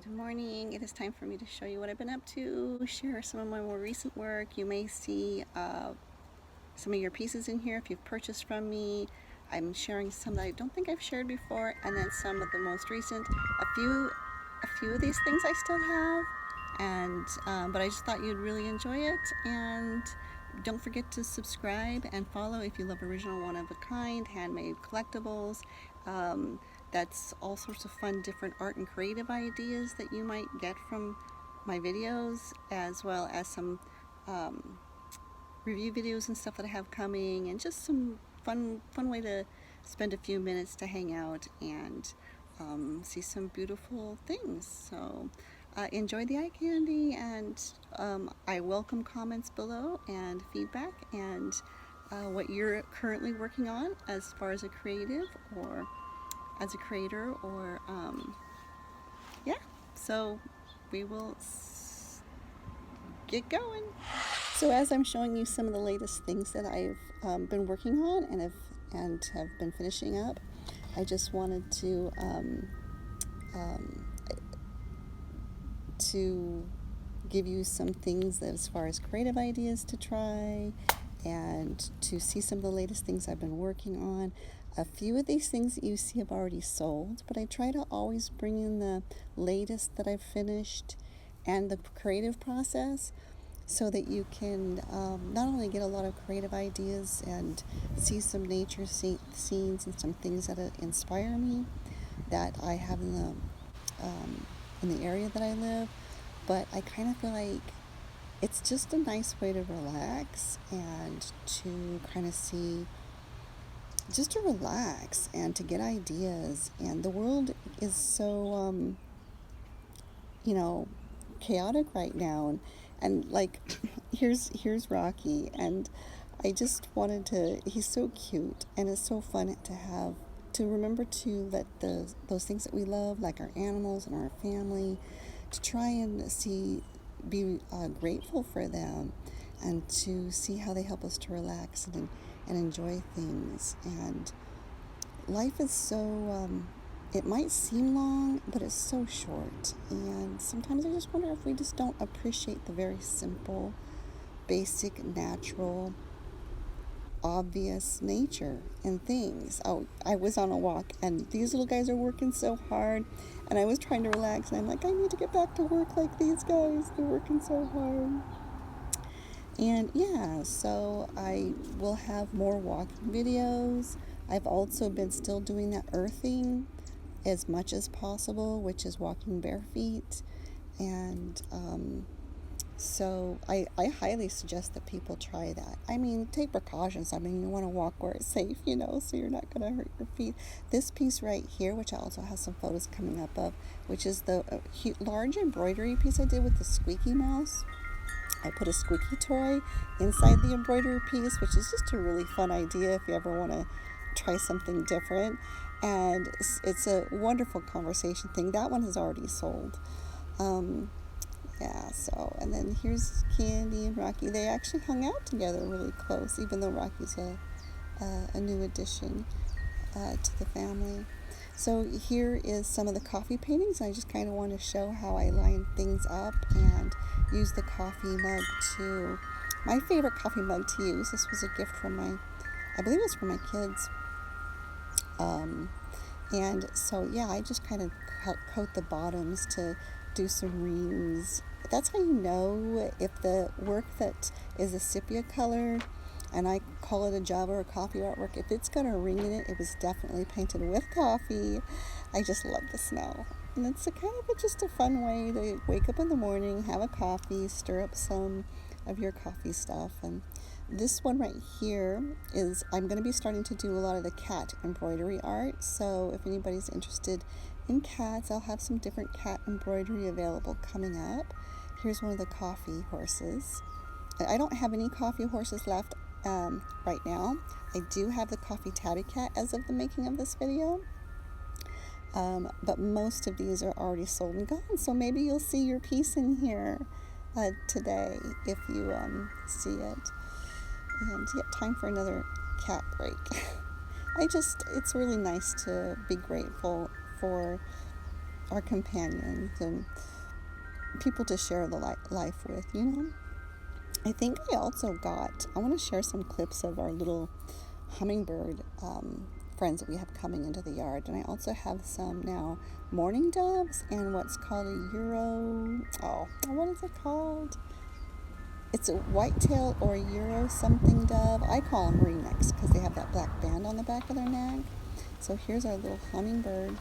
Good morning. It is time for me to show you what I've been up to, share some of my more recent work. You may see some of your pieces in here if you've purchased from me. I'm sharing some that I don't think I've shared before, and then some of the most recent. A few of these things I still have, and but I just thought you'd really enjoy it. And don't forget to subscribe and follow if you love original, one-of-a-kind, handmade collectibles. Um, that's all sorts of fun, different art and creative ideas that you might get from my videos, as well as some review videos and stuff that I have coming, and just some fun way to spend a few minutes to hang out and see some beautiful things. So enjoy the eye candy, and I welcome comments below and feedback, and what you're currently working on as far as a creative or as a creator, or yeah. So we will get going. So as I'm showing you some of the latest things that I've been working on and have been finishing up, I just wanted to give you some things that, as far as creative ideas to try, and to see some of the latest things I've been working on. A few of these things that you see have already sold, but I try to always bring in the latest that I've finished and the creative process, so that you can not only get a lot of creative ideas and see some nature scenes and some things that inspire me that I have in the area that I live, but I kind of feel like it's just a nice way to relax and to kind of see, just to relax and to get ideas. And the world is so chaotic right now, and like here's Rocky, and I just wanted to, he's so cute, and it's so fun to remember to let those things that we love, like our animals and our family, to try and be grateful for them, and to see how they help us to relax and enjoy things. And life is so it might seem long, but it's so short, and sometimes I just wonder if we just don't appreciate the very simple, basic, natural, obvious nature and things. Oh, I was on a walk, and these little guys are working so hard, and I was trying to relax, and I'm like, I need to get back to work like these guys. They're working so hard. And yeah, so I will have more walking videos. I've also been still doing that earthing as much as possible, which is walking bare feet. And so I highly suggest that people try that. I mean, take precautions. I mean, you want to walk where it's safe, so you're not going to hurt your feet. This piece right here, which I also have some photos coming up of, which is the large embroidery piece I did with the squeaky mouse. I put a squeaky toy inside the embroidery piece, which is just a really fun idea if you ever want to try something different. And it's a wonderful conversation thing. That one has already sold. Yeah, so, and then here's Candy and Rocky. They actually hung out together really close, even though Rocky's a new addition to the family. So here is some of the coffee paintings. I just kind of want to show how I line things up and use the coffee mug to, my favorite coffee mug to use. This was a gift from I believe it was from my kids. And so, yeah, I just kind of coat the bottoms to do some rings. That's how you know if the work that is a sepia color, and I call it a Java or coffee artwork, if it's got a ring in it, it was definitely painted with coffee. I just love the smell. And it's just a fun way to wake up in the morning, have a coffee, stir up some of your coffee stuff. And this one right here is, I'm going to be starting to do a lot of the cat embroidery art. So if anybody's interested in cats, I'll have some different cat embroidery available coming up. Here's one of the coffee horses. I don't have any coffee horses left right now. I do have the coffee tatty cat as of the making of this video. But most of these are already sold and gone. So maybe you'll see your piece in here today if you see it. And yeah, time for another cat break. It's really nice to be grateful for our companions and people to share the life with, you know. I think I also I want to share some clips of our little hummingbird friends that we have coming into the yard. And I also have some now mourning doves and what's called what is it called? It's a whitetail or Euro something dove. I call them remix because they have that black band on the back of their neck. So here's our little hummingbird.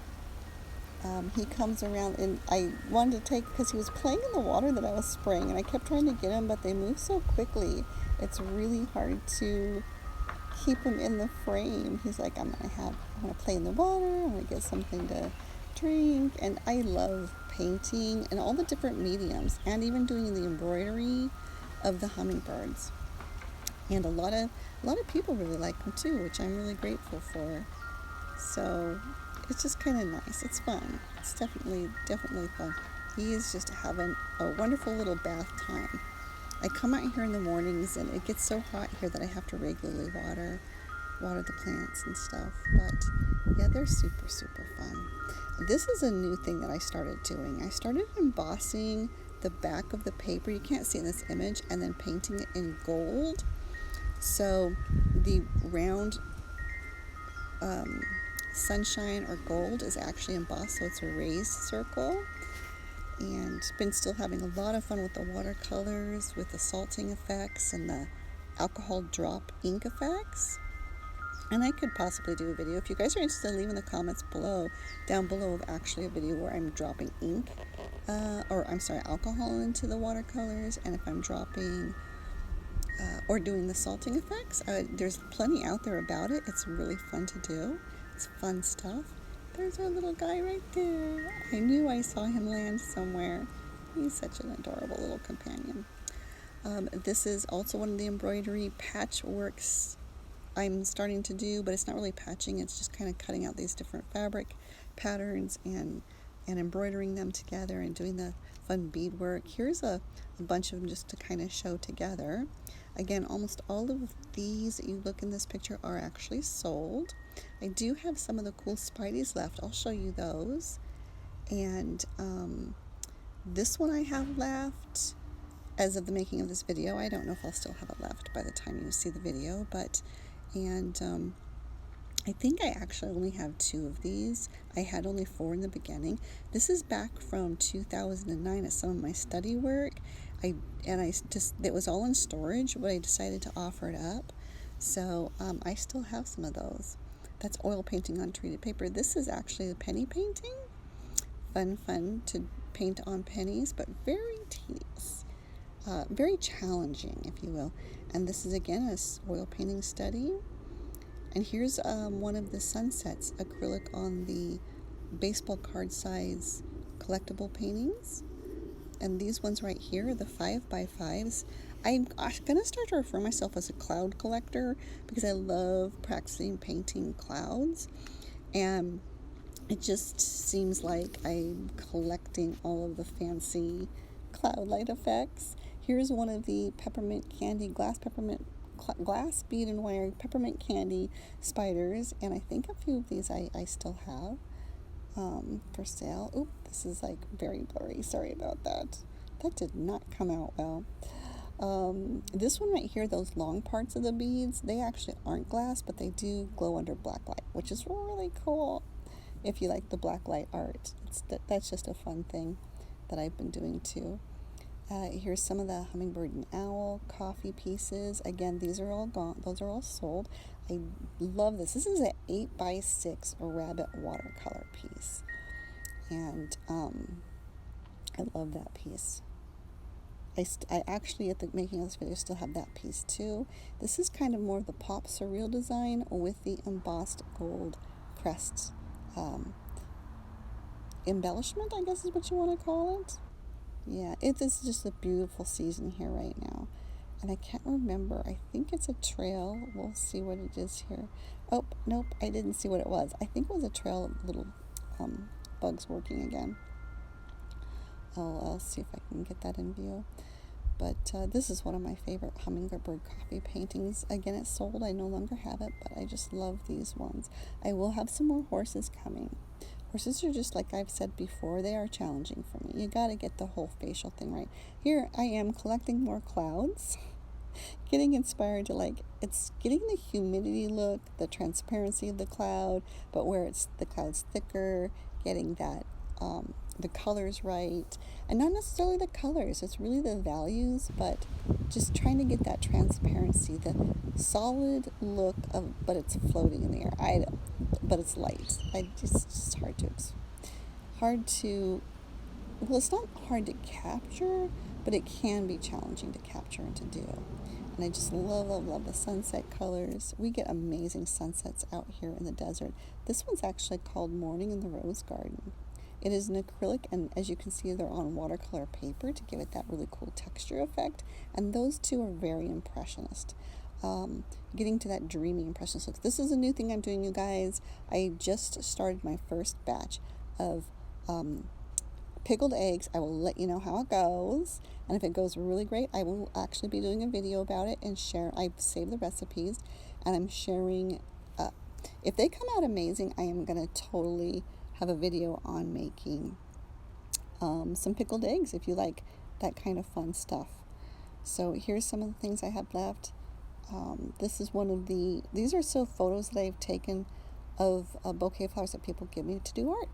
He comes around, and I wanted to take, because he was playing in the water that I was spraying, and I kept trying to get him, but they move so quickly. It's really hard to keep him in the frame. He's like, I'm gonna play in the water, I'm gonna get something to drink. And I love painting and all the different mediums, and even doing the embroidery of the hummingbirds. And a lot of people really like them too, which I'm really grateful for. So it's just kind of nice. It's fun. It's definitely fun. He is just having a wonderful little bath time. I come out here in the mornings, and it gets so hot here that I have to regularly water the plants and stuff. But yeah, they're super fun. This is a new thing that I started doing. I started embossing the back of the paper. You can't see in this image, and then painting it in gold. So the round sunshine or gold is actually embossed, so it's a raised circle. And been still having a lot of fun with the watercolors, with the salting effects and the alcohol drop ink effects. And I could possibly do a video. If you guys are interested, leave in the comments down below of actually a video where I'm dropping alcohol into the watercolors, and if I'm dropping or doing the salting effects. There's plenty out there about it. It's really fun to do. It's fun stuff. There's our little guy right there. I knew I saw him land somewhere. He's such an adorable little companion. This is also one of the embroidery patchworks I'm starting to do, but it's not really patching. It's just kind of cutting out these different fabric patterns and embroidering them together and doing the fun beadwork. Here's a bunch of them just to kind of show together. Again, almost all of these that you look in this picture are actually sold. I do have some of the cool Spideys left. I'll show you those. And this one I have left as of the making of this video. I don't know if I'll still have it left by the time you see the video, I think I actually only have 2 of these. I had only 4 in the beginning. This is back from 2009 at some of my study work. It was all in storage, but I decided to offer it up. So I still have some of those. That's oil painting on treated paper. This is actually the penny painting. Fun to paint on pennies, but very tedious. Very challenging, if you will. And this is again a oil painting study. And here's one of the sunsets acrylic on the baseball card size collectible paintings. And these ones right here are the 5x5s. I'm going to start to refer myself as a cloud collector because I love practicing painting clouds. And it just seems like I'm collecting all of the fancy cloud light effects. Here's one of the peppermint candy, glass bead and wire peppermint candy spiders, and I think a few of these I still have for sale. Oop, this is like very blurry. Sorry about that. That did not come out well. This one right here, those long parts of the beads, they actually aren't glass, but they do glow under black light, which is really cool if you like the black light art. That's just a fun thing that I've been doing too. Here's some of the hummingbird and owl coffee pieces. Again, these are all gone. Those are all sold. I love this. This is an 8x6 rabbit watercolor piece. And I love that piece. I actually, at the making of this video, still have that piece too. This is kind of more of the pop surreal design with the embossed gold crests. Embellishment, I guess is what you want to call it. Yeah, it is just a beautiful season here right now. And I can't remember. I think it's a trail. We'll see what it is here. Oh, nope, I didn't see what it was. I think it was a trail of little bugs working again. I'll see if I can get that in view. But this is one of my favorite hummingbird coffee paintings. Again, it's sold. I no longer have it, but I just love these ones. I will have some more horses coming. Horses are just, like I've said before, they are challenging for me. You got to get the whole facial thing right. Here I am collecting more clouds, getting inspired to, like, it's getting the humidity look, the transparency of the cloud, but where it's the cloud's thicker, getting that the colors right, and not necessarily the colors, it's really the values, but just trying to get that transparency, the solid look of, but it's floating in the air. But it's light. It's just hard to, well, it's not hard to capture, but it can be challenging to capture and to do. And I just love the sunset colors. We get amazing sunsets out here in the desert. This one's actually called Morning in the Rose Garden. It is an acrylic, and as you can see, they're on watercolor paper to give it that really cool texture effect. And those two are very impressionist. Getting to that dreamy impressionist look. This is a new thing I'm doing, you guys. I just started my first batch of pickled eggs. I will let you know how it goes, and if it goes really great, I will actually be doing a video about it and share. I've saved the recipes, and I'm sharing. If they come out amazing, I am gonna totally have a video on making some pickled eggs if you like that kind of fun stuff. So here's some of the things I have left. This is one of these are still photos that I've taken of a bouquet of flowers that people give me to do art.